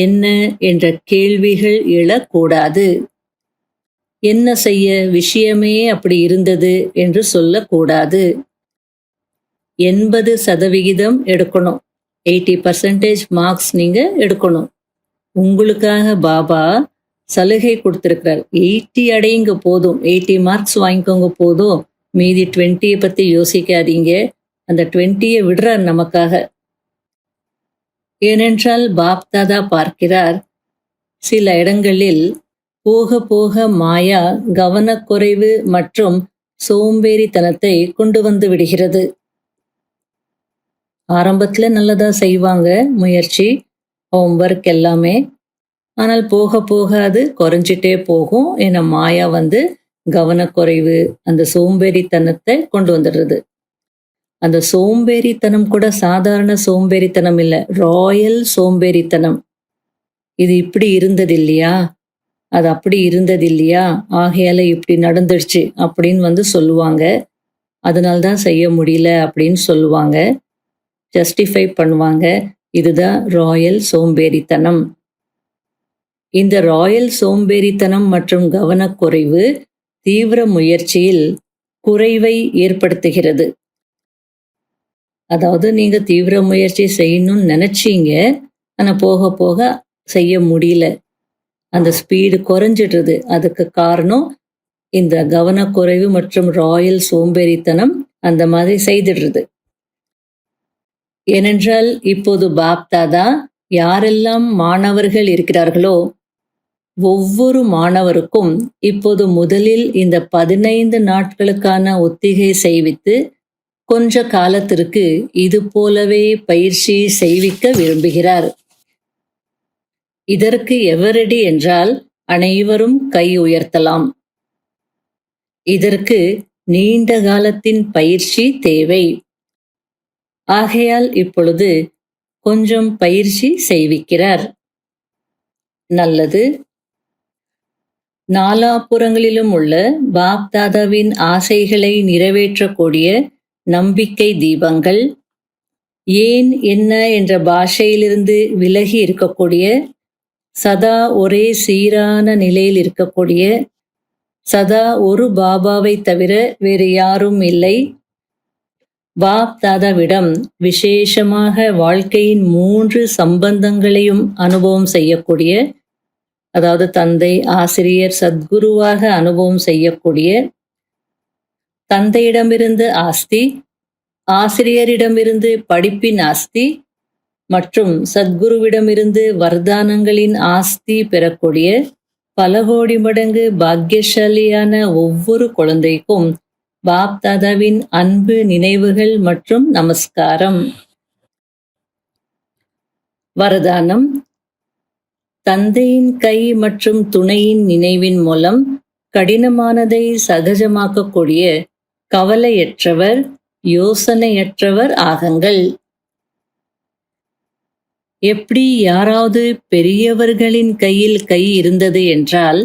என்ன என்ற கேள்விகள் எழக்கூடாது. என்ன செய்ய, விஷயமே அப்படி இருந்தது என்று சொல்லக்கூடாது. 80% எடுக்கணும். 80% மார்க்ஸ் நீங்க எடுக்கணும். உங்களுக்காக பாபா சலுகை கொடுத்திருக்கிறார். 80 அடையுங்க போதும், 80 மார்க்ஸ் வாங்கிக்கோங்க போதும், மீதி 20 பத்தி யோசிக்காதீங்க. அந்த 20 விடுறார் நமக்காக. ஏனென்றால் பாப் தாதா பார்க்கிறார், சில இடங்களில் போக போக மாயா கவனக்குறைவு மற்றும் சோம்பேறித்தனத்தை கொண்டு வந்து விடுகிறது. ஆரம்பத்துல நல்லதா செய்வாங்க, முயற்சி, ஹோம்ஒர்க் எல்லாமே. ஆனால் போக போக அது குறைஞ்சிட்டே போகும். ஏன்னா மாயா கவனக்குறைவு, அந்த சோம்பேறித்தனத்தை கொண்டு வந்துடுறது. அந்த சோம்பேறித்தனம் கூட சாதாரண சோம்பேறித்தனம் இல்லை, ராயல் சோம்பேறித்தனம். இது இப்படி இருந்தது இல்லையா, அது அப்படி இருந்தது இல்லையா, ஆகையால இப்படி நடந்துடுச்சு அப்படின்னு சொல்லுவாங்க. அதனால்தான் செய்ய முடியல அப்படின்னு சொல்லுவாங்க, ஜஸ்டிஃபை பண்ணுவாங்க. இதுதான் ராயல் சோம்பேறித்தனம். இந்த ராயல் சோம்பேறித்தனம் மற்றும் கவனக்குறைவு தீவிர முயற்சியில் குறைவை ஏற்படுத்துகிறது. அதாவது நீங்க தீவிர முயற்சி செய்யணும்னு நினைச்சீங்க, ஆனா போக போக செய்ய முடியல, அந்த ஸ்பீடு குறைஞ்சிடுறது. அதுக்கு காரணம் இந்த கவனக்குறைவு மற்றும் ராயல் சோம்பேறித்தனம் அந்த மாதிரி செய்திடுறது. ஏனென்றால் இப்போது பாப் தாதா யாரெல்லாம் மாணவர்கள் இருக்கிறார்களோ ஒவ்வொரு மாணவருக்கும் இப்போது முதலில் இந்த 15 நாட்களுக்கான ஒத்திகை செய்வித்து கொஞ்ச காலத்திற்கு இது போலவே பயிற்சி செய்விக்க விரும்புகிறார். இதற்கு எவரடி என்றால் அனைவரும் கை உயர்த்தலாம். இதற்கு நீண்ட காலத்தின் பயிற்சி தேவை. ஆகையால் இப்பொழுது கொஞ்சம் பயிற்சி செய்விக்கிறார். நல்லது. நாலாபுறங்களிலும் உள்ள பாப் தாதாவின் ஆசைகளை நிறைவேற்றக்கூடிய நம்பிக்கை தீபங்கள், ஏன் என்ன என்ற பாஷையிலிருந்து விலகி இருக்கக்கூடிய, சதா ஒரே சீரான நிலையில் இருக்கக்கூடிய, சதா ஒரு பாபாவை தவிர வேறு யாரும் இல்லை, பாப் தாதாவிடம் விசேஷமாக வாழ்க்கையின் 3 சம்பந்தங்களையும் அனுபவம் செய்யக்கூடிய, அதாவது தந்தை, ஆசிரியர், சத்குருவாக அனுபவம் செய்யக்கூடிய, தந்தையிடமிருந்து ஆஸ்தி, ஆசிரியரிடமிருந்து படிப்பின் ஆஸ்தி மற்றும் சத்குருவிடமிருந்து வர்தானங்களின் ஆஸ்தி பெறக்கூடிய பல கோடி மடங்கு பாக்கியசாலியான ஒவ்வொரு குழந்தைக்கும் பாப் தாதாவின் அன்பு நினைவுகள் மற்றும் நமஸ்காரம். வரதானம்: தந்தையின் கை மற்றும் துணையின் நினைவின் மூலம் கடினமானதை சகஜமாக்கக்கூடிய கவலையற்றவர், யோசனையற்றவர் ஆகுங்கள். எப்படி யாராவது பெரியவர்களின் கையில் கை இருந்தது என்றால்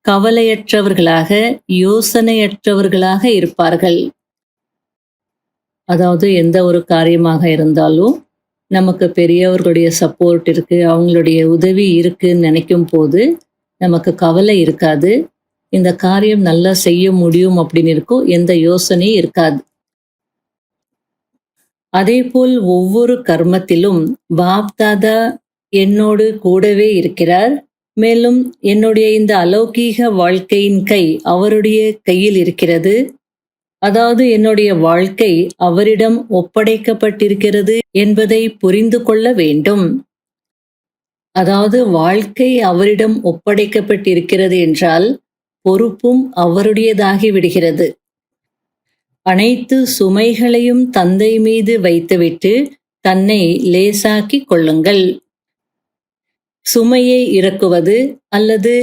கவலையற்றவர்களாக, யோசனையற்றவர்களாக இருப்பார்கள். அதாவது எந்த ஒரு காரியமாக இருந்தாலும் நமக்கு பெரியவர்களுடைய சப்போர்ட் இருக்கு, அவங்களுடைய உதவி இருக்குன்னு நினைக்கும் போது நமக்கு கவலை இருக்காது. இந்த காரியம் நல்லா செய்ய முடியும் அப்படின்னு இருக்கும், எந்த யோசனையும் இருக்காது. அதேபோல் ஒவ்வொரு கர்மத்திலும் பாப் தாதா என்னோடு கூடவே இருக்கிறார். மேலும் என்னுடைய இந்த அலௌகீக வாழ்க்கையின் கை அவருடைய கையில் இருக்கிறது. அதாவது என்னுடைய வாழ்க்கை அவரிடம் ஒப்படைக்கப்பட்டிருக்கிறது என்பதை புரிந்து கொள்ள வேண்டும். அதாவது வாழ்க்கை அவரிடம் ஒப்படைக்கப்பட்டிருக்கிறது என்றால் பொறுப்பும் அவருடையதாகி விடுகிறது. அனைத்து சுமைகளையும் தந்தை மீது வைத்துவிட்டு தன்னை லேசாக்கிக் கொள்ளுங்கள். சுமையை இறக்குவது அல்லது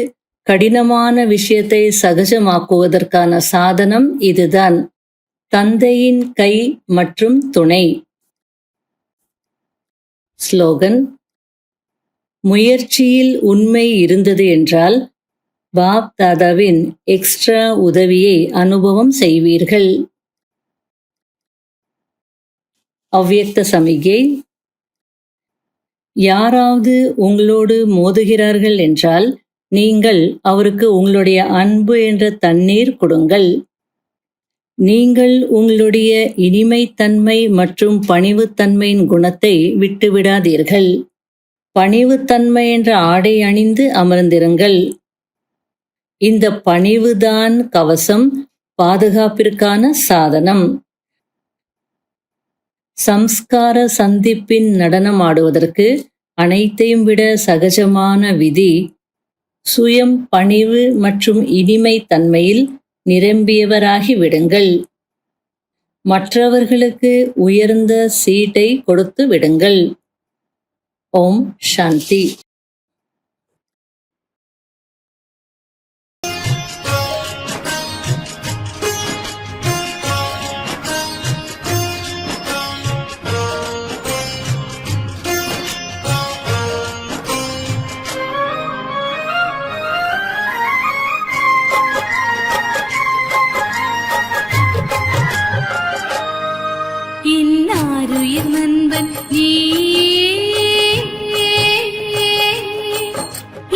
கடினமான விஷயத்தை சகஜமாக்குவதற்கான சாதனம் இதுதான், தந்தையின் கை மற்றும் துணை. ஸ்லோகன்: முயற்சியில் உண்மை இருந்தது என்றால் பாப் தாதாவின் எக்ஸ்ட்ரா உதவியை அனுபவம் செய்வீர்கள். அவ்யக்த சமிகை: யாராவது உங்களோடு மோதுகிறார்கள் என்றால் நீங்கள் அவருக்கு உங்களுடைய அன்பு என்ற தண்ணீர் கொடுங்கள். நீங்கள் உங்களுடைய இனிமைத்தன்மை மற்றும் பணிவுத்தன்மையின் குணத்தை விட்டுவிடாதீர்கள். பணிவுத்தன்மை என்ற ஆடை அணிந்து அமர்ந்திருங்கள். இந்த பணிவுதான் கவசம், பாதுகாப்பிற்கான சாதனம். சம்ஸ்கார சந்திப்பின் நடனம் ஆடுவதற்கு அனைத்தையும் விட சகஜமான விதி சுயம் பணிவு மற்றும் இனிமை தன்மையில் நிரம்பியவராகி விடுங்கள். மற்றவர்களுக்கு உயர்ந்த சீட்டை கொடுத்து விடுங்கள். ஓம் சாந்தி. இன்னாருயிர் நண்பன் நீ,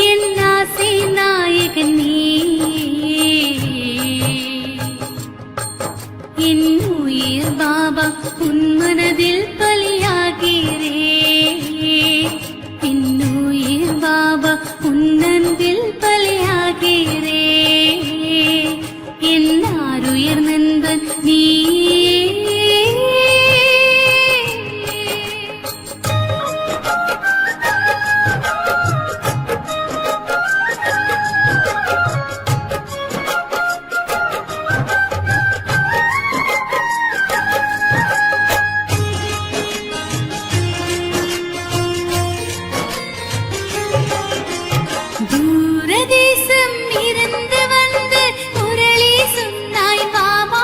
என் ஆசை நாயகன் நீ, என் உயிர் பாபா உன் மனதில் பலியாகிறே, என் உயிர் பாபா உன் அன்பில் பலியாகிறே, என்னாருயிர் நண்பன் நீ. தூரதேசம் இருந்து வந்து முரளி சொன்னாய் பாபா,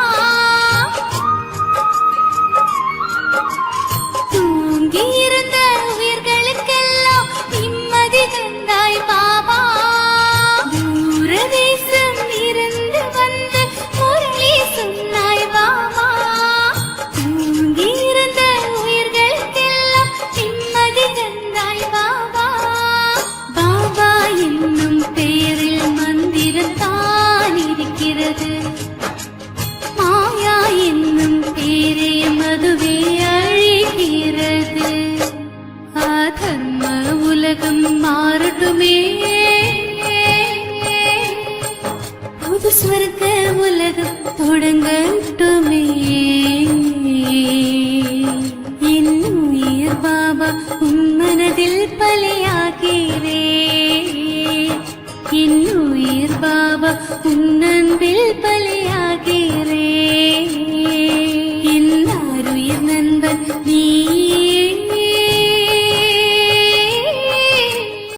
தூங்கியிருந்த உயிர்களுக்கெல்லாம் நிம்மதி தந்தாய் பாபா. தூரதேசம் இருந்து வந்து முரளி சொன்னாய் பாபா, தூங்கியிருந்த உயிர்களுக்கெல்லாம் நிம்மதி தந்தாய் பாபா. பாபா என்னும் பெயரில் மந்திரம் தான் இருக்கிறது, மாயா என்னும் பேரே வரட்டுமே, புது ஸ்வர்க்க உலகம் தொடங்கட்டுமே. என் உயிர் பாபா உன் மனதில் பலியாகிறே, என் உயிர் பாபா உன் அன்பில் பலி